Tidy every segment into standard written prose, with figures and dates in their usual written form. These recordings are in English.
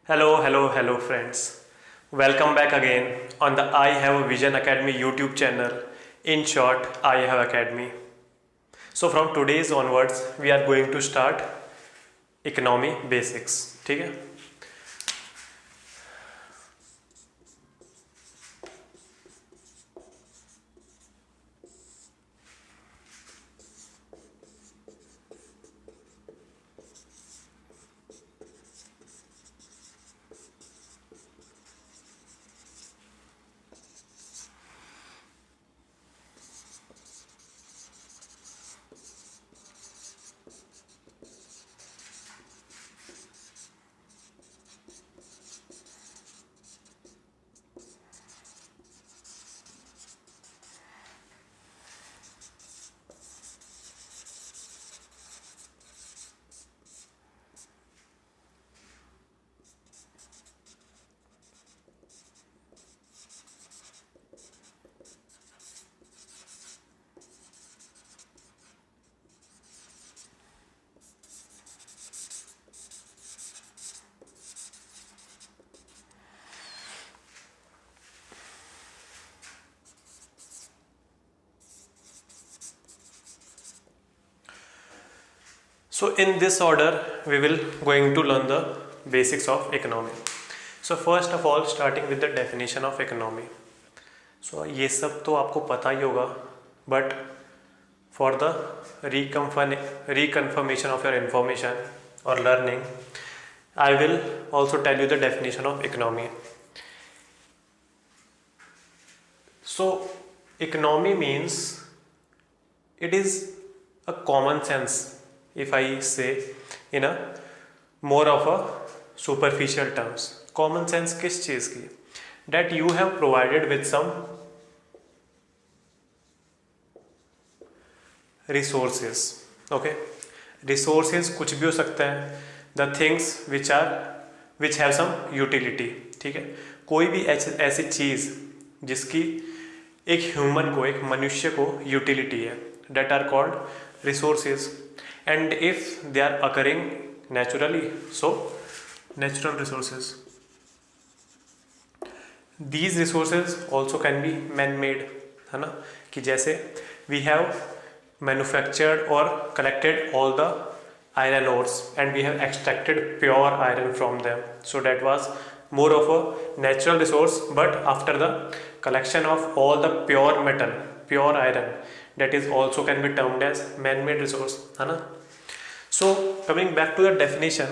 Hello, friends. Welcome back again on the I Have a Vision Academy YouTube channel. In short, I Have Academy. So, from today's onwards, we are going to start economy basics. ठीक है. So, in this order, we will going to learn the basics of economy. So, first of all, starting with the definition of economy. So, ये सब तो आपको पता ही होगा, but for the reconfirmation of your information or learning, I will also tell you the definition of economy. So, economy means it is a common sense, if I say in a more of a superficial terms. Common sense किस चीज़ की? That you have provided with some resources. Okay, resources कुछ भी हो सकता है. The things which have some utility. ठीक है, कोई भी ऐसी चीज़ जिसकी एक ह्यूमन को, एक मनुष्य को यूटिलिटी है, that are called resources. And if they are occurring naturally, so natural resources. These resources also can be man-made, है ना, कि जैसे we have manufactured or collected all the iron ores and we have extracted pure iron from them. So that was more of a natural resource, but after the collection of all the pure metal, pure iron, that is also can be termed as man-made resource, है ना. So coming back to the definition,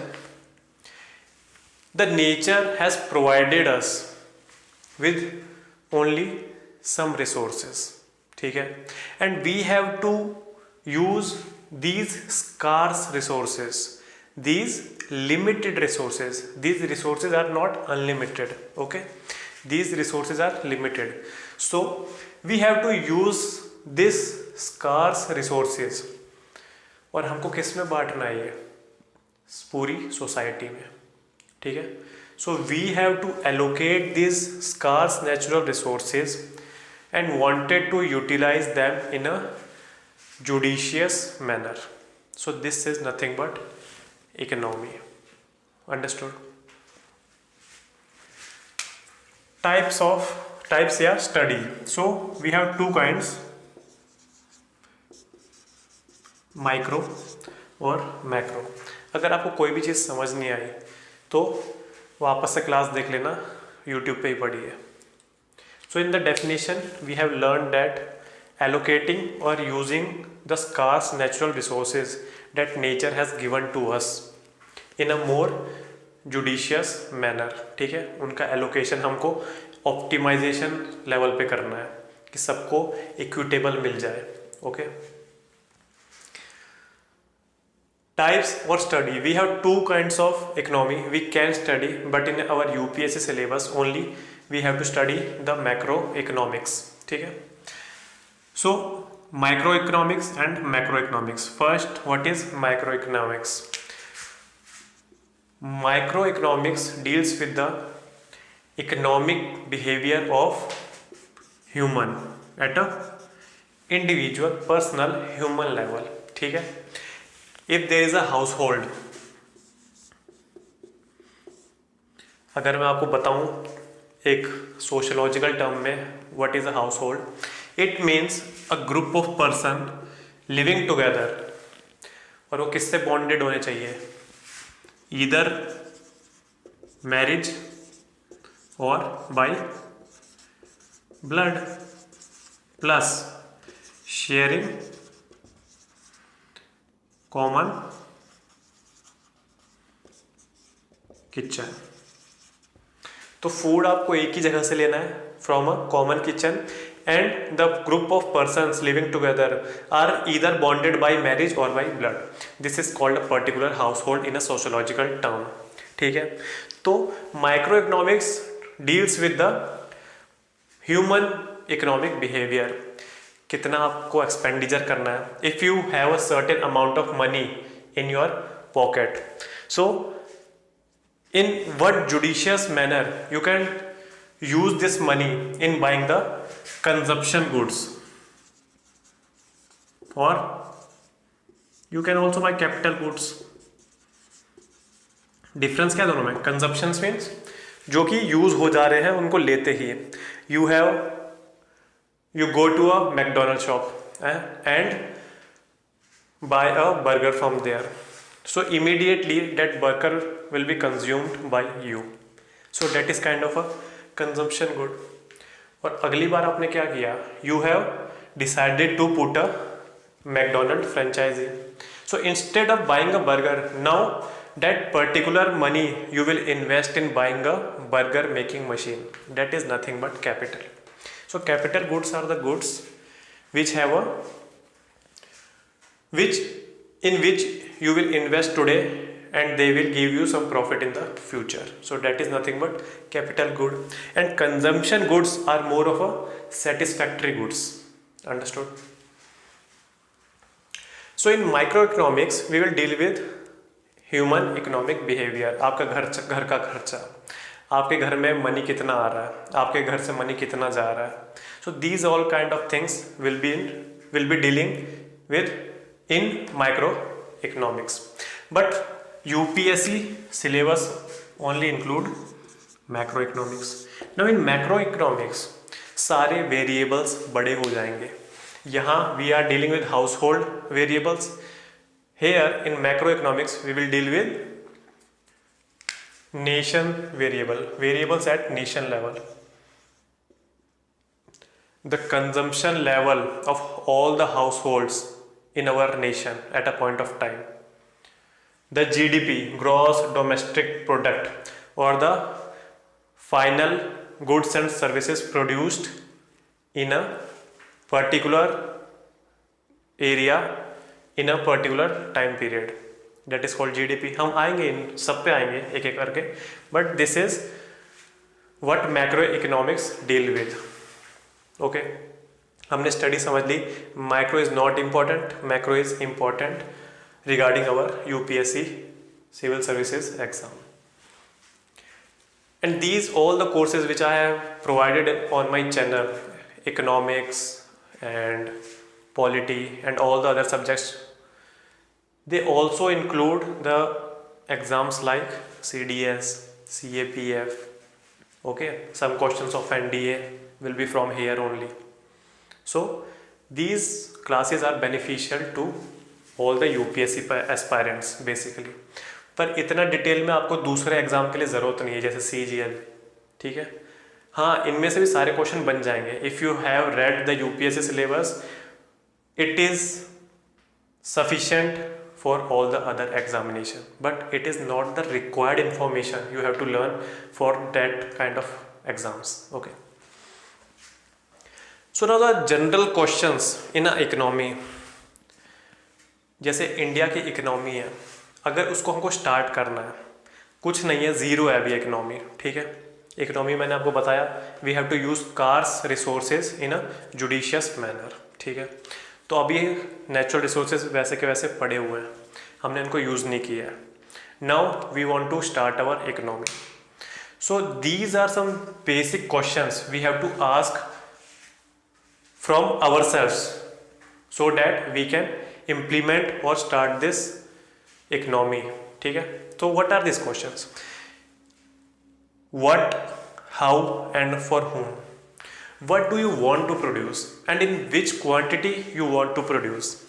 the nature has provided us with only some resources, ठीक है, and we have to use these scarce resources, these limited resources. These resources are not unlimited, okay, these resources are limited. So we have to use this scarce resources. और हमको किस में बांटना है? ये पूरी सोसाइटी में, ठीक है. So we have to allocate this scarce natural resources and wanted to utilize them in a judicious manner. So this is nothing but economy. Understood? Types या study. So we have two kinds, micro और macro. अगर आपको कोई भी चीज़ समझ नहीं आई तो वापस से क्लास देख लेना, यूट्यूब पे ही पढ़ी है. So in the definition we have learn that allocating और using the scarce natural resources that nature has given to us in a more judicious manner. ठीक है, उनका एलोकेशन हमको ऑप्टिमाइजेशन लेवल पे करना है कि सबको इक्विटेबल मिल जाए. Okay, types or study. We have two kinds of economy we can study, but in our UPSC syllabus only we have to study the macroeconomics. ठीक है. So microeconomics and macroeconomics. First, what is microeconomics? Microeconomics deals with the economic behavior of human at a individual personal human level. ठीक है. If there is a household, अगर मैं आपको बताऊं एक sociological term में what is a household, it means a group of person living together, और वो किससे बॉन्डेड होने चाहिए, either marriage or by blood, plus sharing common kitchen. तो फूड आपको एक ही जगह से लेना है, from a common kitchen, and the group of persons living together are either bonded by marriage or by blood. This is called a particular house hold in a sociological term. ठीक है, तो micro economics deals with the human economic behaviour, कितना आपको expenditure करना है, if you have a certain amount of money in your pocket, so in what judicious manner you can use this money in buying the consumption goods, or you can also buy capital goods. Difference क्या दोनों में, consumption means जो कि use हो जा रहे हैं उनको लेते ही, you go to a McDonald's shop and buy a burger from there, so immediately that burger will be consumed by you, so that is kind of a consumption good. और अगली बार आपने क्या किया, you have decided to put a McDonald's franchisee, so instead of buying a burger, now that particular money you will invest in buying a burger making machine, that is nothing but capital. So capital goods are the goods which have a which you will invest today and they will give you some profit in the future, so that is nothing but capital good. And consumption goods are more of a satisfactory goods, understood? So in microeconomics we will deal with human economic behavior, आपका घर का खर्चा, आपके घर में money कितना आ रहा है, आपके घर से मनी कितना जा रहा है, so these all kind of things will be dealing with in microeconomics. But UPSC syllabus only include macroeconomics. Now in macroeconomics सारे variables बड़े हो जाएंगे, यहाँ we are dealing with household variables, here in macroeconomics we will deal with nation variables at nation level, the consumption level of all the households in our nation at a point of time, the GDP, gross domestic product, or the final goods and services produced in a particular area in a particular time period, that is called GDP. हम आएंगे इन सब पे आएंगे एक एक करके, but this is what macroeconomics deal with. Okay, हमने study समझ ली, micro is not important, macro is important regarding our UPSC civil services exam. And these all the courses which I have provided on my channel, economics and polity and all the other subjects, they also include the exams like CDS, CAPF. Okay, some questions of NDA will be from here only. So these classes are beneficial to all the UPSC aspirants basically. पर इतना detail में आपको दूसरे exam के लिए ज़रूरत नहीं है, जैसे CGL. ठीक है, हाँ इनमें से भी सारे क्वेश्चन बन जाएंगे if you have read the UPSC syllabus. It is sufficient for all the other examination, but it is not the required information you have to learn for that kind of exams. Okay, so now the general questions in a economy. जैसे India की economy है, अगर उसको हमको start करना है, कुछ नहीं है, ज़ीरो है अभी इकोनॉमी. ठीक है, इकोनॉमी मैंने आपको बताया we have to use scarce resources in a judicious manner. ठीक है, तो अभी नेचुरल रिसोर्सेज वैसे के वैसे पड़े हुए हैं, हमने इनको यूज़ नहीं किया है. Now we want to start our economy. So these are some basic questions we have to ask from ourselves so that we can implement or start this economy. ठीक है, तो what are this questions? what, how, and for whom. What do you want to produce and in which quantity you want to produce.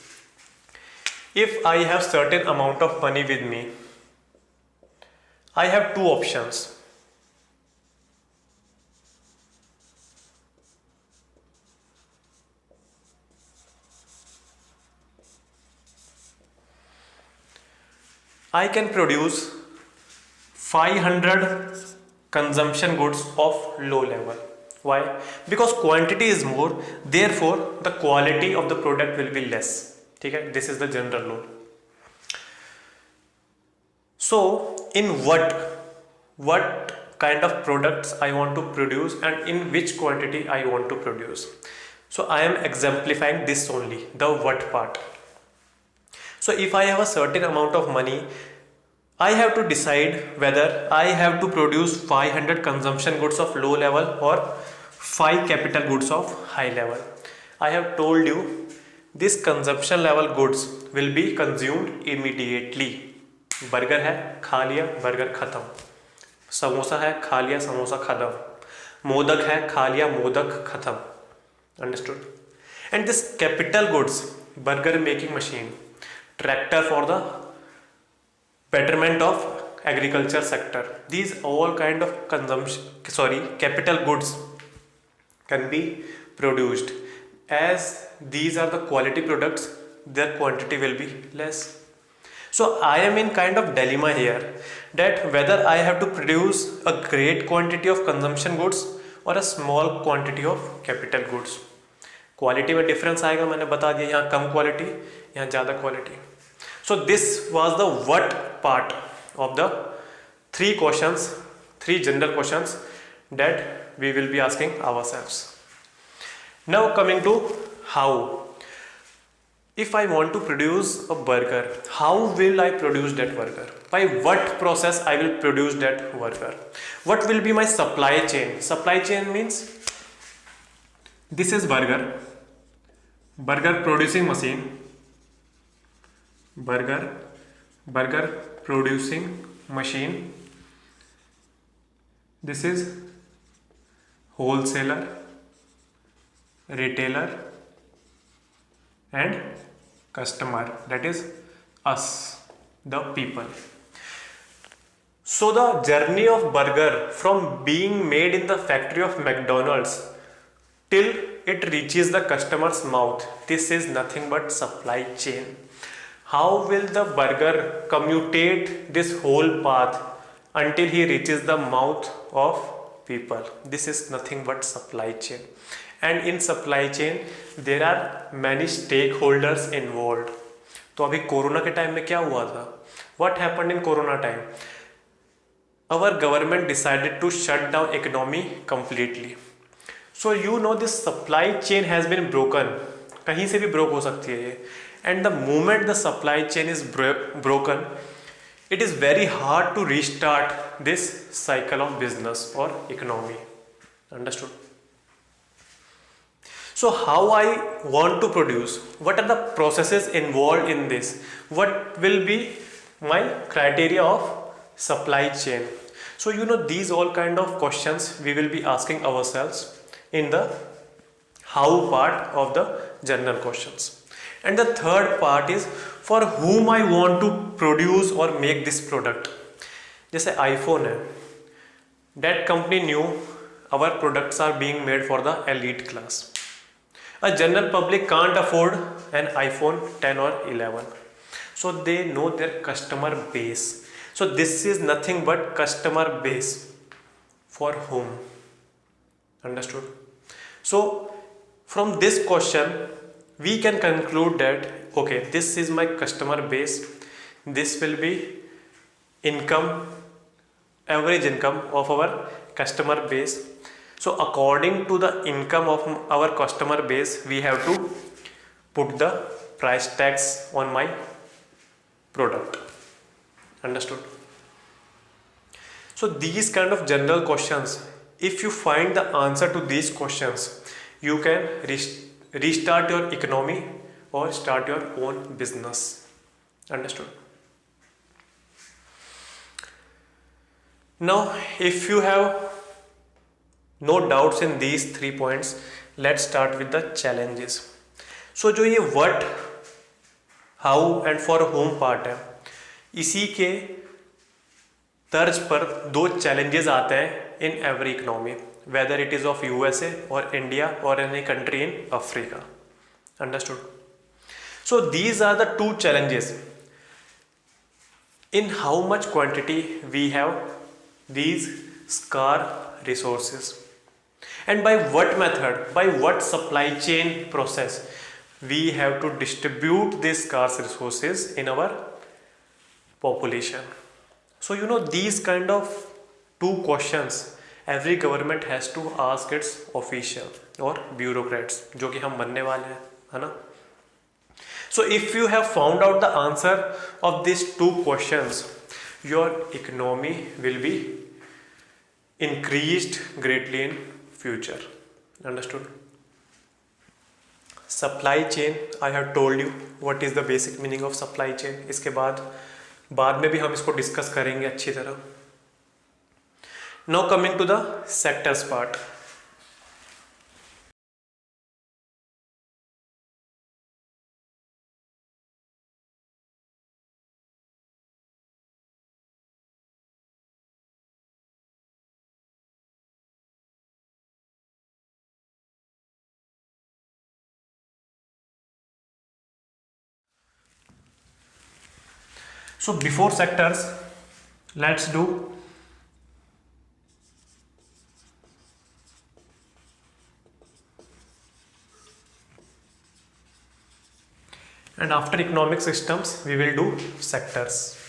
If I have certain amount of money with me, I have two options. I can produce 500 consumption goods of low level. Why? Because quantity is more, therefore the quality of the product will be less. ठीक है, this is the general rule. So in what kind of products I want to produce and in which quantity I want to produce. So I am exemplifying this only, the what part. So if I have a certain amount of money, I have to decide whether I have to produce 500 consumption goods of low level or 5 capital goods of high level. I have told you this consumption level goods will be consumed immediately. Burger है, खा लिया, burger खत्म. समोसा है, खा लिया, समोसा खत्म. मोदक है, खा लिया, मोदक खत्म. Understood? And this capital goods, burger making machine, tractor for the betterment of agriculture sector, these all kind of capital goods can be produced. As these are the quality products, their quantity will be less. So I am in kind of dilemma here, that whether I have to produce a great quantity of consumption goods or a small quantity of capital goods. Quality में difference आएगा, मैंने बता दिया, यहाँ कम quality, यहाँ ज़्यादा quality. So this was the what part of the three general questions that we will be asking ourselves. Now coming to how. If I want to produce a burger, how will I produce that burger? By what process I will produce that burger? What will be my supply chain? Supply chain means this is burger producing machine, burger producing machine. This is wholesaler, retailer, and customer, that is us, the people. So the journey of burger from being made in the factory of McDonald's till it reaches the customer's mouth, this is nothing but supply chain. How will the burger commutate this whole path until he reaches the mouth of people? This is nothing but supply chain. And in supply chain there are many stakeholders involved. तो अभी corona के time में क्या हुआ था? What happened in Corona time? Our government decided to shut down economy completely. So you know this supply chain has been broken. कहीं से भी ब्रोक हो सकती है ये. And the moment the supply chain is broken, it is very hard to restart this cycle of business or economy. Understood? So how I want to produce, what are the processes involved in this, what will be my criteria of supply chain. So you know these all kind of questions we will be asking ourselves in the how part of the general questions. And the third part is for whom I want to produce or make this product. जैसे iPhone है, that company knew our products are being made for the elite class. A general public can't afford an iPhone 10 or 11. So they know their customer base. So this is nothing but customer base. For whom? Understood? So from this question we can conclude that okay, this is my customer base. This will be income, average income of our customer base. So according to the income of our customer base, we have to put the price tags on my product. Understood? So these kind of general questions, if you find the answer to these questions, you can restart your economy or start your own business. Understood? Now, if you have no doubts in these 3 points, let's start with the challenges. So जो ये what, how and for whom part है, इसी के तर्ज पर दो challenges आते हैं in every economy, whether it is of USA or India or any country in Africa. Understood? So these are the two challenges. In how much quantity we have these scarce resources, and by what method, by what supply chain process we have to distribute these scarce resources in our population. So you know, these kind of two questions every government has to ask its official or bureaucrats, जो कि हम बनने वाले हैं, है ना? So if you have found out the answer of these two questions, your economy will be increased greatly in future. Understood? Supply chain, I have told you what is the basic meaning of supply chain. इसके बाद में भी हम इसको discuss करेंगे अच्छी तरह. Now coming to the sectors part. So before sectors, let's do and after economic systems we will do sectors.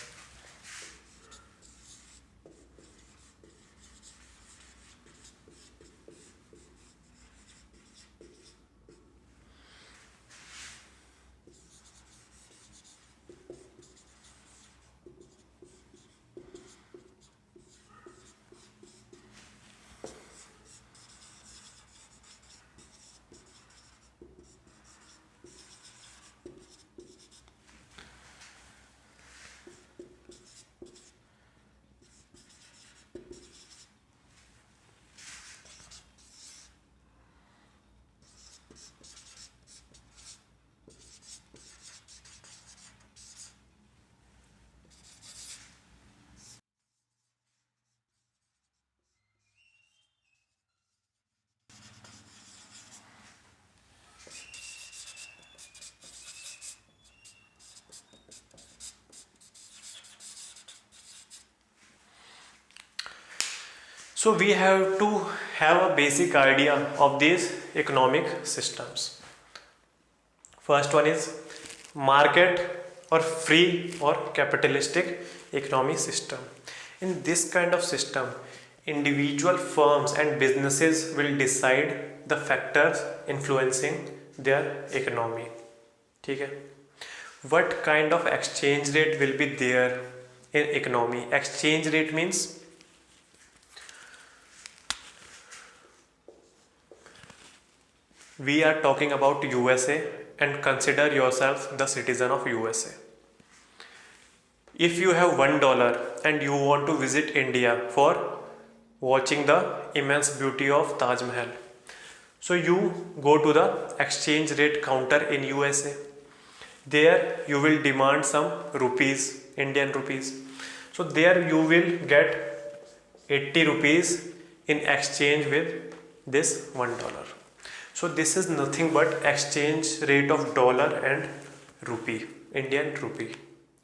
So we have to have a basic idea of these economic systems. First one is market or free or capitalistic economic system. In this kind of system, individual firms and businesses will decide the factors influencing their economy. ठीक है? What kind of exchange rate will be there in economy? Exchange rate means we are talking about USA, and consider yourself the citizen of USA. If you have $1 and you want to visit India for watching the immense beauty of Taj Mahal, so you go to the exchange rate counter in USA. There you will demand some rupees, Indian rupees. So there you will get 80 rupees in exchange with this $1. So this is nothing but exchange rate of dollar and rupee, Indian rupee.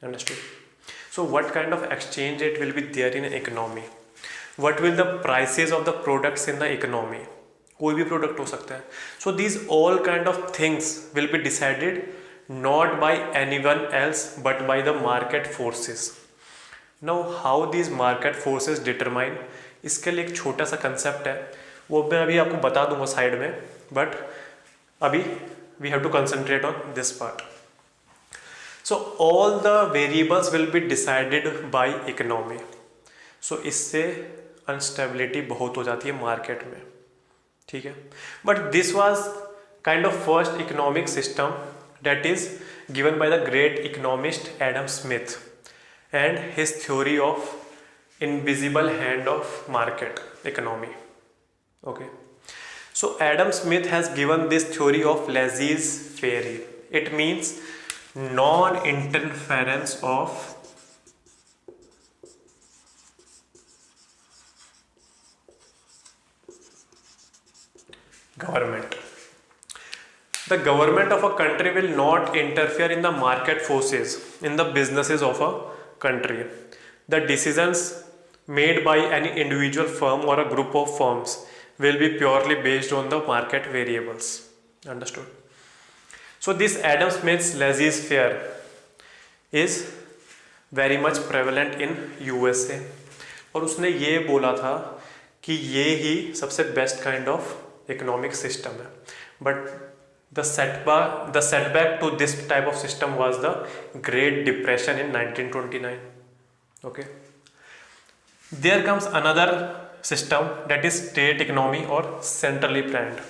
Understood? So what kind of exchange rate will be there in an economy? What will the prices of the products in the economy? कोई भी product हो सकता है. So these all kind of things will be decided not by anyone else but by the market forces. Now how these market forces determine, इसके लिए एक छोटा सा concept है, वो मैं अभी आपको बता दूंगा साइड में, but अभी we have to concentrate on this part. So all the variables will be decided by economy. So इससे अनस्टेबिलिटी बहुत हो जाती है मार्केट में. ठीक है? But this was kind of first economic system that is given by the great economist Adam Smith and his theory of invisible hand of market economy. Okay, so Adam Smith has given this theory of laissez-faire. It means non-interference of government. The government of a country will not interfere in the market forces, in the businesses of a country. The decisions made by any individual firm or a group of firms will be purely based on the market variables. Understood? So this Adam Smith's laissez-faire is very much prevalent in USA, और उसने ये बोला था कि ये ही सबसे best kind of economic system है. But the setback to this type of system was the Great Depression in 1929. Okay, there comes another system, that is state economy or centrally planned.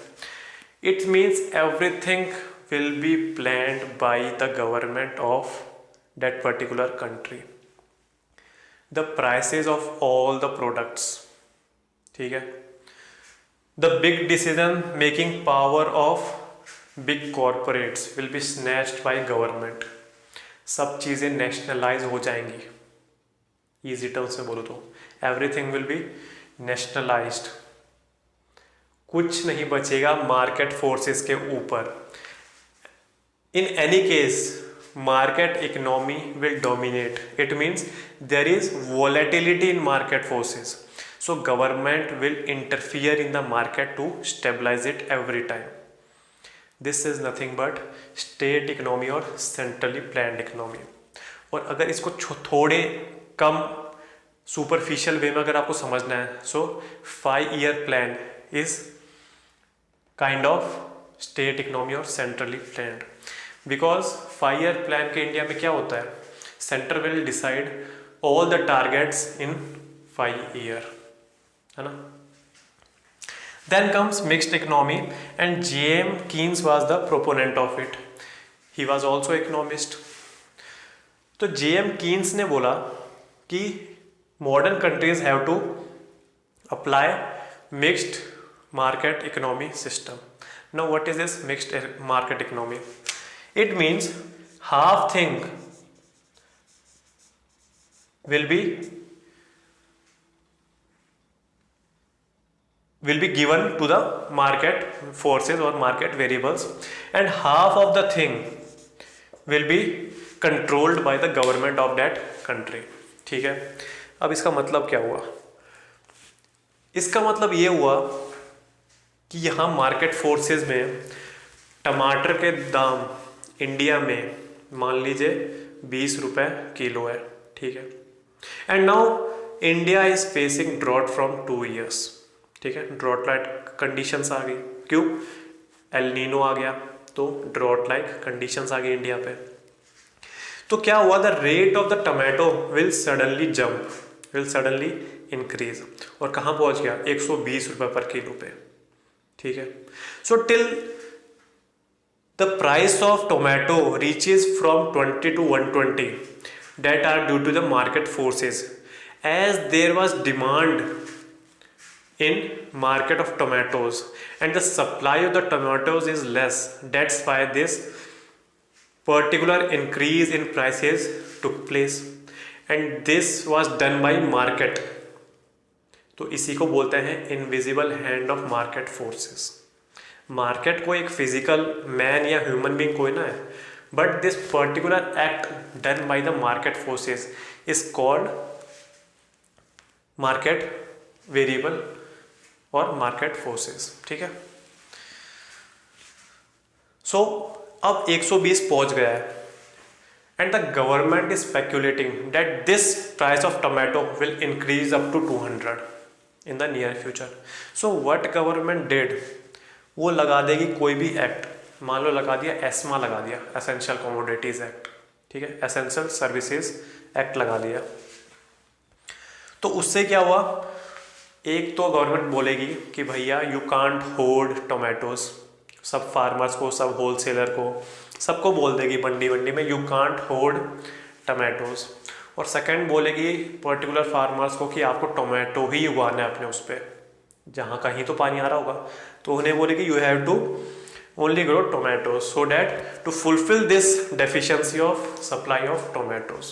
It means everything will be planned by the government of that particular country. The prices of all the products, ठीक है, the big decision making power of big corporates will be snatched by government. सब चीज़ें nationalise हो जाएंगी. Easy terms में बोलो तो everything will be nationalised. कुछ नहीं बचेगा मार्केट फोर्सेस के ऊपर. In any case market economy will dominate. It means there is volatility in market forces. So government will interfere in the market to stabilise it every time. This is nothing but state economy और centrally planned economy. और अगर इसको थोड़े कम superficial वे में अगर आपको समझना है, so 5-year plan is kind of state economy और centrally planned. Because 5-year plan के इंडिया में क्या होता है, centre will decide all the targets in 5 year, है ना. Then comes mixed economy, and J.M. Keynes was the proponent of it. He was also economist. तो J.M. Keynes ने बोला कि modern countries have to apply mixed market economy system. Now what is this mixed market economy? It means half thing will be given to the market forces or market variables, and half of the thing will be controlled by the government of that country. ठीक है. अब इसका मतलब क्या हुआ? इसका मतलब ये हुआ कि यहाँ मार्केट फोर्सेस में टमाटर के दाम इंडिया में मान लीजिए 20 रुपए किलो है. ठीक है. And now India is facing drought from 2 years. ठीक है. ड्रॉट लाइक कंडीशंस आ गई. क्यों? एल नीनो आ गया तो ड्रॉट लाइक कंडीशंस आ गई इंडिया पे. तो क्या हुआ, the rate of the tomato will suddenly jump, will suddenly increase. और कहाँ पहुंच गया? 120 रुपए पर किलो पे. ठीक है. So till the price of tomato reaches from 20 to 120, that are due to the market forces. As there was demand in market of tomatoes and the supply of the tomatoes is less, that's why this particular increase in prices took place, and this was done by market. तो इसी को बोलते हैं invisible hand of market forces. Market को एक physical man या human being कोई ना है, but this particular act done by the market forces is called market variable or market forces. ठीक है. सो अब 120 पहुंच गया है, and the government is speculating that this price of tomato will increase up to 200 in the near future. So what government did, वो लगा देगी कोई भी एक्ट. मान लो लगा दिया एस्मा, लगा दिया एसेंशियल कमोडिटीज एक्ट. ठीक है. एसेंशियल सर्विसेज एक्ट लगा दिया. तो उससे क्या हुआ, एक तो गवर्नमेंट बोलेगी कि भैया यू कांट होल्ड टोमेटोज. सब फार्मर्स को, सब होलसेलर को, सबको बोल देगी मंडी में, यू कांट होल्ड टोमेटोज. और सेकंड बोलेगी पर्टिकुलर फार्मर्स को कि आपको टोमेटो ही उगाना है अपने उस पर, जहाँ कहीं तो पानी आ रहा होगा, तो उन्हें बोलेगी you have to only grow tomatoes so that to fulfill this deficiency of supply of tomatoes.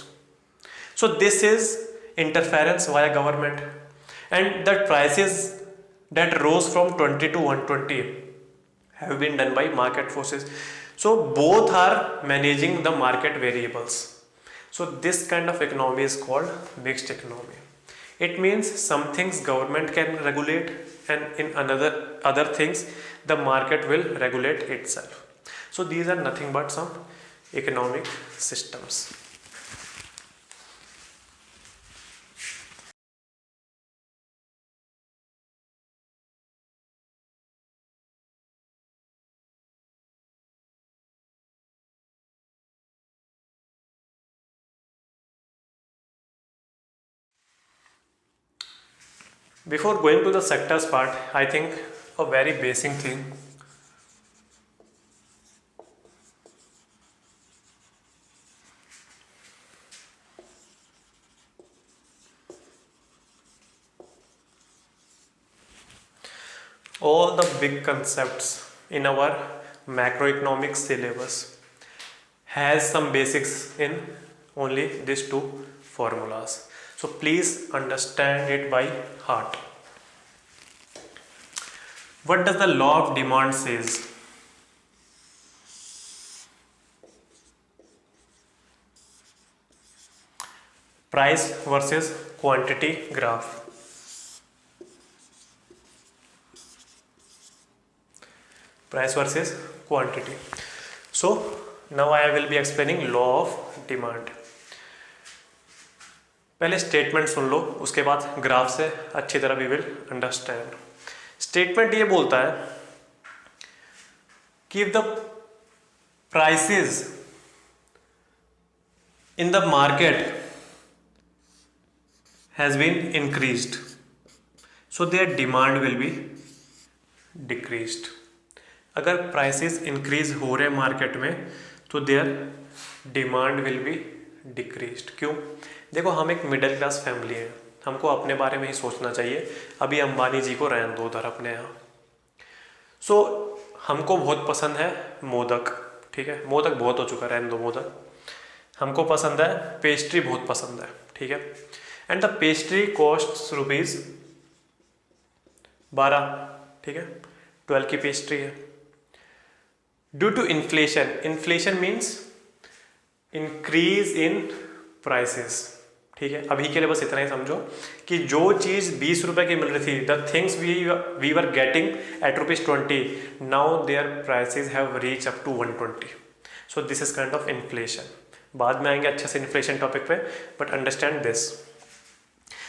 So this is interference via government, and the prices that rose from 20 to 120 have been done by market forces. So both are managing the market variables. So this kind of economy is called mixed economy. It means some things government can regulate, and in other things the market will regulate itself. So these are nothing but some economic systems. Before going to the sectors part, I think a very basic thing, all the big concepts in our macroeconomics syllabus has some basics in only these two formulas. So please understand it by heart. What does the law of demand says? Price versus quantity graph. Price versus quantity. So now I will be explaining law of demand. पहले statement सुन लो, उसके बाद graph से अच्छी तरह we will understand. Statement ये बोलता है कि if the prices in the market has been increased, so their demand will be decreased. अगर प्राइसेस इंक्रीज हो रहे हैं मार्केट में तो their demand will be decreased. क्यों? देखो, हम एक मिडिल क्लास फैमिली है, हमको अपने बारे में ही सोचना चाहिए. अभी अंबानी जी को रहने दो उधर अपने यहाँ. सो हमको बहुत पसंद है मोदक, ठीक है, मोदक बहुत हो चुका है, रहने दो मोदक. हमको पसंद है पेस्ट्री, बहुत पसंद है, ठीक है. एंड द पेस्ट्री कॉस्ट ₹12, ठीक है, 12 की पेस्ट्री है. Due to inflation, inflation means increase in prices, ठीक है. अभी के लिए बस इतना ही समझो कि जो चीज़ 20 रुपए की मिल रही थी, the things we were getting at ₹20, now their prices have reach up to 120. So this is kind of inflation. बाद में आएंगे अच्छे से इन्फ्लेशन टॉपिक पे, but understand this.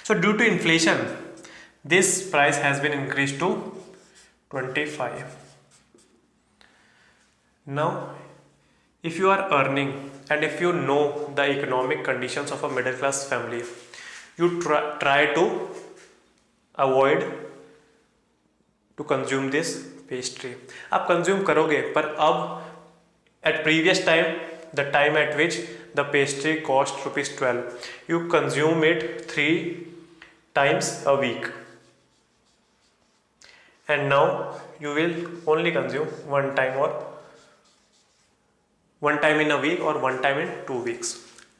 So due to inflation this price has been increase to 25. Now, if you are earning and if you know the economic conditions of a middle class family, you try to avoid to consume this pastry. आप consume करोगे, पर अब at previous time, the time at which the pastry cost ₹12, you consume it 3 times a week, and now you will only consume one time in a week or one time in 2 weeks,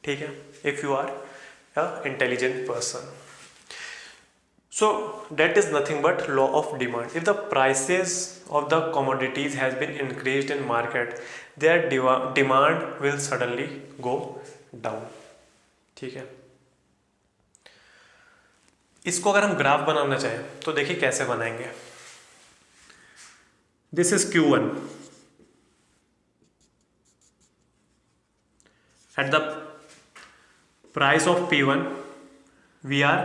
ठीक है, if you are a intelligent person. So that is nothing but law of demand. If the prices of the commodities has been increased in market, their demand will suddenly go down, ठीक है. इसको अगर हम graph बनाना चाहें तो देखिए कैसे बनाएंगे. This is Q1. At the price of P1, we are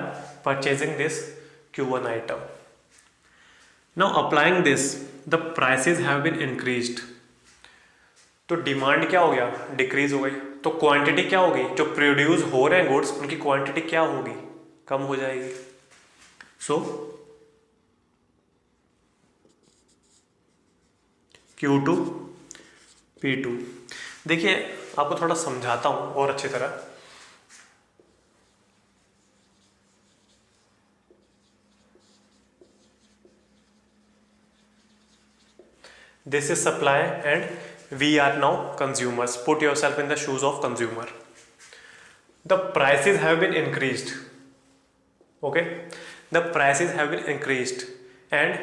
purchasing this Q1 item. Now applying this, the prices have been increased. तो डिमांड क्या हो गया? डिक्रीज हो गई. तो क्वांटिटी क्या होगी? जो प्रोड्यूस हो रहे हैं गुड्स, उनकी क्वांटिटी क्या होगी? कम हो जाएगी. सो Q2 P2. देखिए, आपको थोड़ा समझाता हूँ और अच्छी तरह. This is supply and we are now consumers. Put your self in the shoes of consumer. The prices have been increased. Okay, the prices have been increased and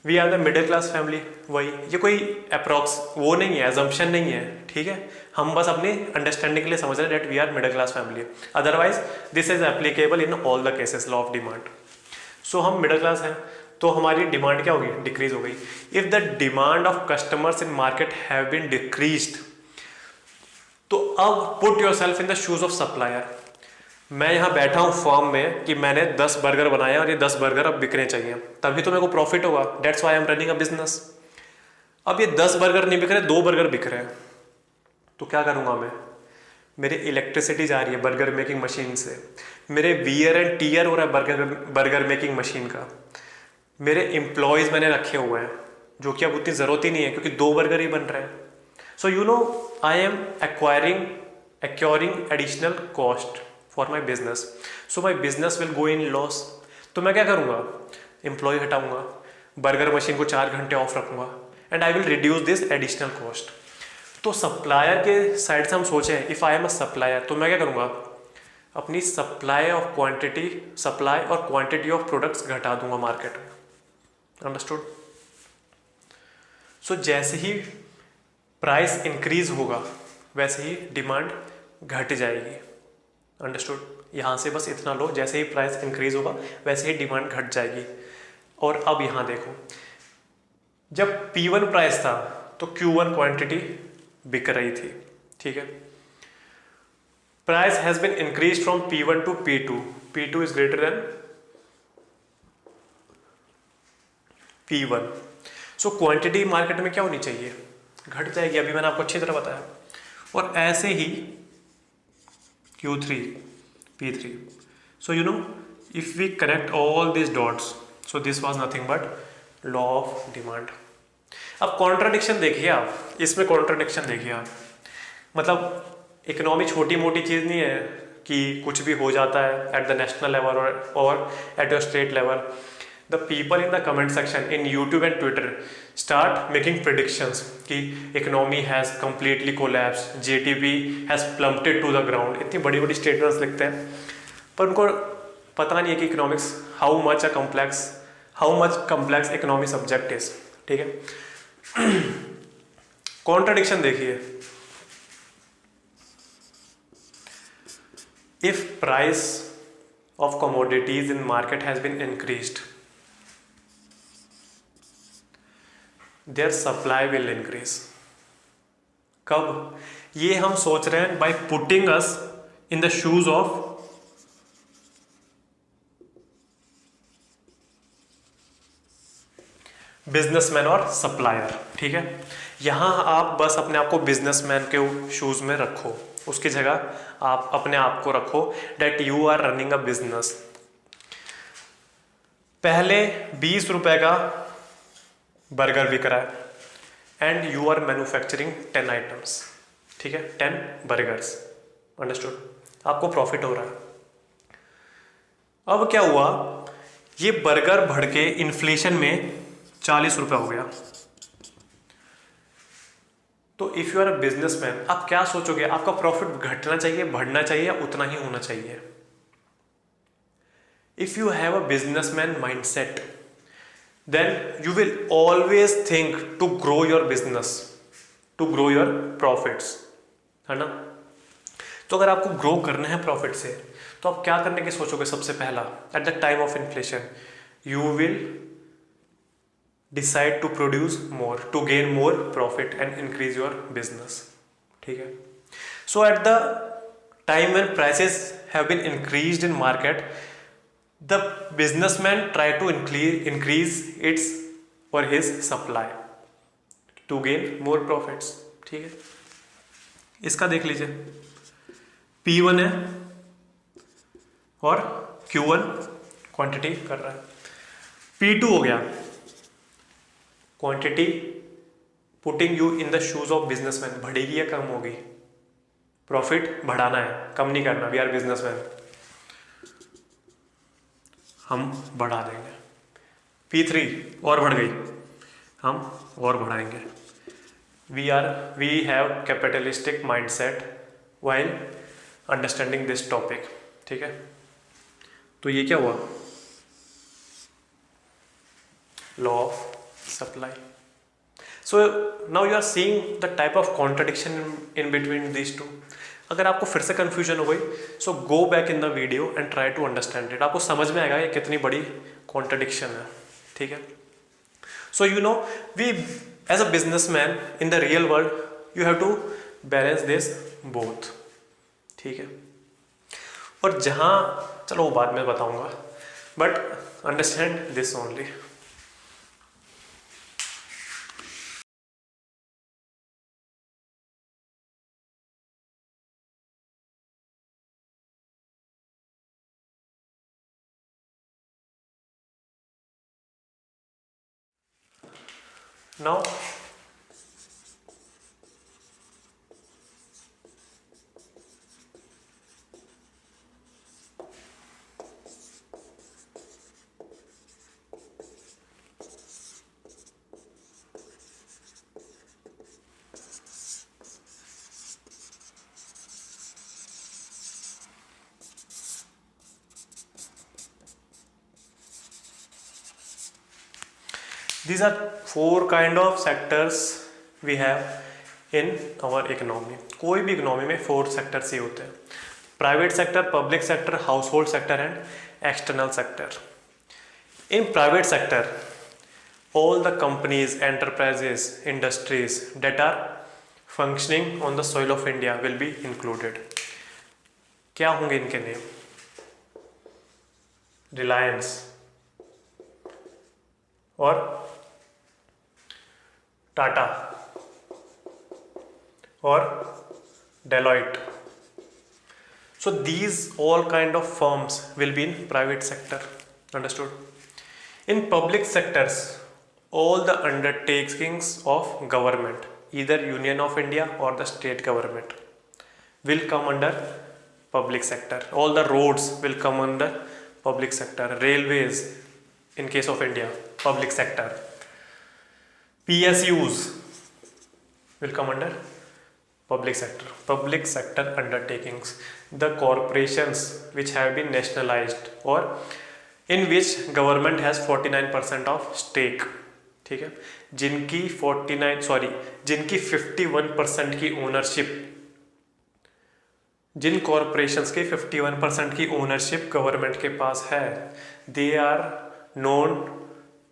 we are the middle class family. वही, ये कोई approx वो नहीं है, assumption नहीं है, ठीक है. हम बस अपनी अंडरस्टैंडिंग के लिए समझ रहे हैं that we are middle class family. Otherwise this is applicable in all the cases, law of demand. So हम मिडिल क्लास हैं तो हमारी डिमांड क्या होगी, डिक्रीज हो गई. If the demand of customers in market have been decreased, तो अब put your self in the shoes of supplier. मैं यहाँ बैठा हूँ फॉर्म में कि मैंने 10 बर्गर बनाए और ये 10 बर्गर अब बिकने चाहिए, तभी तो मेरे को प्रॉफिट होगा. Dates why I am running a business. अब ये 10 बर्गर नहीं बिक रहे, 2 बर्गर बिक रहे हैं, तो क्या करूँगा मैं. मेरी इलेक्ट्रिसिटी जा रही है बर्गर मेकिंग मशीन से, मेरे वियर एंड टीयर हो रहा है बर्गर मेकिंग मशीन का, मेरे एम्प्लॉयज़ मैंने रखे हुए हैं जो कि अब उतनी ज़रूरत ही नहीं है क्योंकि 2 बर्गर ही बन रहे हैं. सो you no I am acquiring additional cost for my business. So my business will go in loss. तो मैं क्या करूँगा, एम्प्लॉय हटाऊंगा, बर्गर मशीन को 4 घंटे ऑफ रखूँगा and I will reduce this additional cost. तो सप्लायर के साइड से हम सोचें, if I am a supplier, तो मैं क्या करूँगा, अपनी सप्लाई और क्वांटिटी ऑफ प्रोडक्ट्स घटा दूंगा मार्केट में. अंडरस्टूड. सो जैसे ही प्राइस इंक्रीज होगा वैसे ही डिमांड घट जाएगी. अंडरस्टूड. यहाँ से बस इतना लो, जैसे ही प्राइस इंक्रीज होगा वैसे ही डिमांड घट जाएगी. और अब यहाँ देखो, जब P1 प्राइस था तो Q1 क्वांटिटी बिक रही थी, ठीक है. Price has been increase from P1 to P2. P2 is greater than P1. So quantity market में क्या होनी चाहिए, घट जाएगी. अभी मैंने आपको अच्छी तरह बताया. और ऐसे ही Q3, P3. So you know, if we connect all these dots, so this was nothing but law of demand. अब कॉन्ट्राडिक्शन देखिए आप, इसमें कॉन्ट्राडिक्शन देखिए आप. मतलब इकोनॉमी छोटी मोटी चीज़ नहीं है कि कुछ भी हो जाता है एट द नेशनल लेवल और at the state level. The people in the comment section in YouTube and Twitter start making predictions कि economy has completely collapsed, JTB has plummeted to the ground. इतनी बड़ी बड़ी statements लिखते हैं पर उनको पता नहीं है कि economics how much complex economic subject is. ठीक है. Contradiction देखिए. If price of commodities in market has been increased, their supply will increase. कब, ये हम सोच रहे हैं by putting us in the shoes of businessman और सप्लायर. ठीक है, यहां आप बस अपने आप को बिजनेसमैन के शूज में रखो, उसकी जगह आप अपने आप को रखो that you are running a business. पहले 20 रुपए का बर्गर बिक रहा है and you are manufacturing 10 items. ठीक है, 10 बर्गर्स. अंडरस्टूड. आपको प्रॉफिट हो रहा है. अब क्या हुआ, ये बर्गर बढ़ के इन्फ्लेशन में 40 रुपए हो गया. तो if you are a businessman, आप क्या सोचोगे, आपका प्रॉफिट घटना चाहिए, बढ़ना चाहिए या उतना ही होना चाहिए. If you have a businessman mindset, then you will always think to grow your business, to grow your profits, है ना. तो अगर आपको ग्रो करना है प्रॉफिट से, तो आप क्या करने की सोचोगे. सबसे पहला, at the time of inflation you will decide to produce more, to gain more profit and increase your business. ठीक है. So at the time when prices have been increased in market, the businessman try to increase its or his supply to gain more profits. ठीक है, इसका देख लीजिए. P1 है और Q1 quantity कर रहा है. P2 हो गया, quantity putting you in the shoes of businessman. बढ़ेगी या कम होगी, प्रॉफिट बढ़ाना है, कम नहीं करना. वी आर बिजनेसमैन, हम बढ़ा देंगे. P3 और बढ़ गई. हम और बढ़ाएंगे। We have capitalistic mindset while understanding this topic. ठीक है, तो ये क्या हुआ, law of supply. So now you are seeing the type of contradiction in between these two. अगर आपको फिर से कंफ्यूजन हो गई, so go back in the video and try to understand it. आपको समझ में आएगा ये कितनी बड़ी कॉन्ट्रडिक्शन है। ठीक है, so you know we as a businessman in the real world you have to balance this both. ठीक है, और जहां, चलो वो बाद में बताऊंगा, but understand this only. Now, these are four kind of sectors we have in our economy। कोई भी इकोनॉमी में फोर सेक्टर्स ही होते हैं, private sector, public sector, household sector and external sector. In private sector all the companies, enterprises, industries that are functioning on the soil of India will be included। क्या होंगे इनके name, Reliance और टाटा और Deloitte. So these all kind of firms will be in private sector, understood? In public sectors, all the undertakings of government, either Union of India or the state government, will come under public sector. All the roads will come under public sector. Railways, in case of India, public sector. PSUs will come under public sector. Public sector undertakings, the corporations which have been nationalized or in which government has 49% of stake। ठीक है, जिनकी 51% की ownership, जिन corporations के 51% की ownership government के पास है, they are known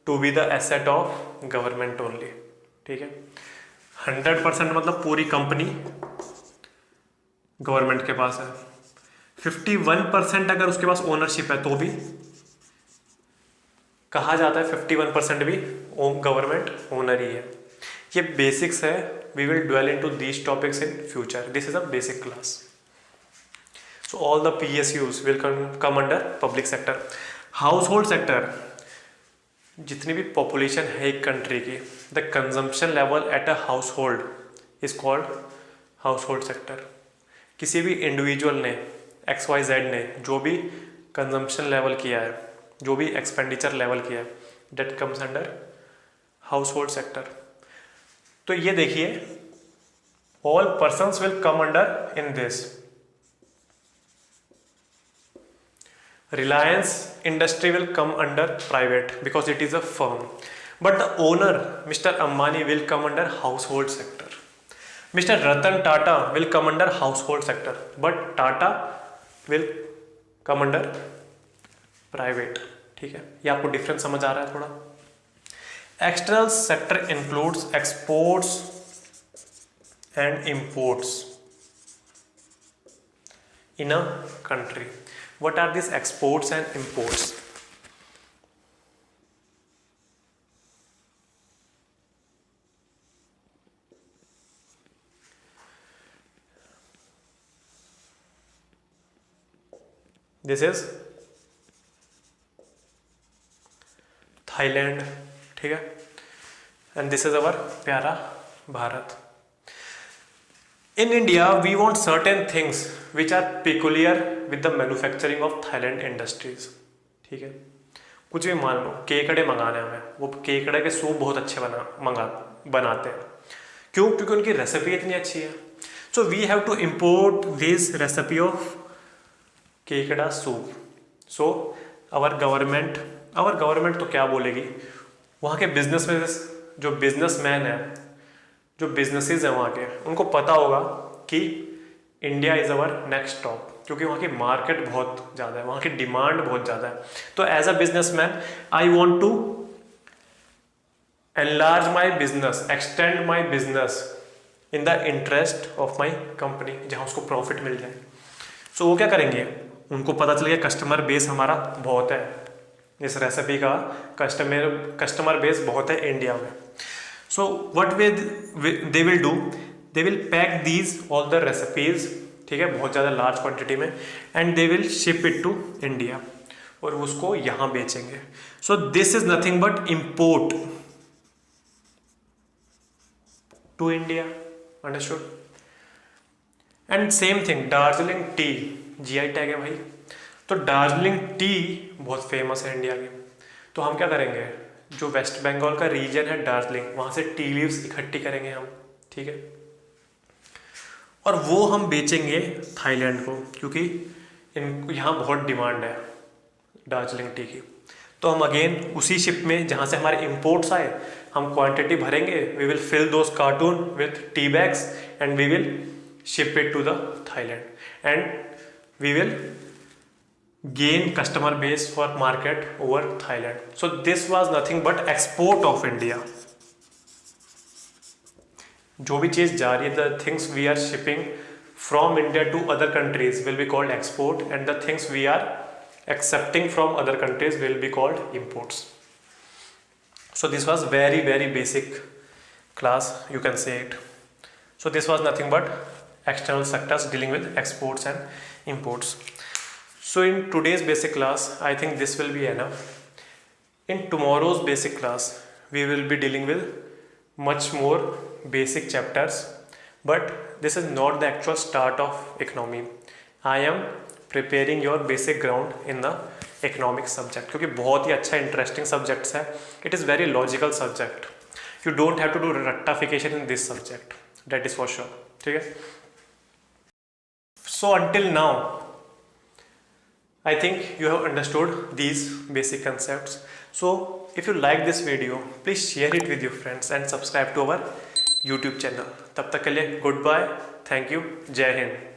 to be the asset of government only. ठीक है, 100% मतलब पूरी कंपनी गवर्नमेंट के पास है, 51% अगर उसके पास ओनरशिप है तो भी कहा जाता है 51% भी गवर्नमेंट ओनर ही है। ये बेसिक्स है, we will dwell into these topics in future, this is a basic class. So all the PSUs will come under public sector. Household sector, जितनी भी पॉपुलेशन है एक कंट्री की, the consumption level at a household is called household sector. किसी भी individual ने, XYZ ने जो भी कंजम्पशन लेवल किया है, जो भी एक्सपेंडिचर लेवल किया है, that comes under house hold sector. तो ये देखिए, all persons will come under in this. Reliance industry will come under private because it is a firm, but the owner Mr. Ambani will come under household sector. Mr. Ratan Tata will come under household sector, but Tata will come under private। ठीक है, ये आपको difference समझ आ रहा है थोड़ा। External sector includes exports and imports in a country. What are these exports and imports? This is Thailand, ठीक है, and this is our प्यारा Bharat. In India, we want certain things which are peculiar with the manufacturing of Thailand industries। ठीक है, कुछ भी मान लो, केकड़े मंगाने हमें, वो केकड़े के सूप बहुत अच्छे बनाते हैं। क्यों? क्योंकि उनकी रेसिपी इतनी अच्छी है। So we have to import this recipe of केकड़ा सूप। सो आवर गवर्नमेंट तो क्या बोलेगी, वहाँ के जो बिजनेसमैन है, जो बिजनेसेस हैं वहाँ के, उनको पता होगा कि India is our next stop, क्योंकि वहाँ की मार्केट बहुत ज़्यादा है, वहाँ की डिमांड बहुत ज़्यादा है। तो as a businessman I want to enlarge my business, extend my business in the interest of my company, जहाँ उसको प्रॉफिट मिल जाए। सो वो क्या करेंगे, उनको पता चल गया कस्टमर बेस हमारा बहुत है, इस रेसिपी का कस्टमर बेस बहुत है इंडिया में। So what they will do, they will pack these all the recipes, ठीक है, बहुत ज़्यादा लार्ज क्वांटिटी में, and they will ship it to India, और उसको यहाँ बेचेंगे। So this is nothing but import to India, understood? And same thing, Darjeeling tea, GI tag है भाई। तो दार्जिलिंग टी बहुत फेमस है इंडिया की। तो हम क्या करेंगे, जो वेस्ट बंगाल का रीजन है दार्जिलिंग, वहाँ से टी लीव्स इकट्ठी करेंगे हम, ठीक है, और वो हम बेचेंगे थाईलैंड को, क्योंकि यहाँ बहुत डिमांड है दार्जिलिंग टी की। तो हम अगेन उसी शिप में जहाँ से हमारे इंपोर्ट्स आए, हम क्वांटिटी भरेंगे, we will fill those cartoon with tea bags and we will ship it to the Thailand and we will gain customer base for market over Thailand. So this was nothing but export of India. जो भी चीज़ जा रही है, the things we are shipping from India to other countries will be called export, and the things we are accepting from other countries will be called imports. So this was very basic class, you can say it. So this was nothing but external sectors dealing with exports and imports. So in today's basic class, I think this will be enough. In tomorrow's basic class, we will be dealing with much more basic chapters, but this is not the actual start of economy. I am preparing your basic ground in the economic subject, क्योंकि बहुत ही अच्छा interesting subjects है। It is very logical subject, you don't have to do रट्टाफिकेशन in this subject, that is for sure, ठीक है। So until now I think you have understood these basic concepts. So if you like this video, please share it with your friends and subscribe to our YouTube channel. तब तक के लिए good bye, thank you, जय हिंद।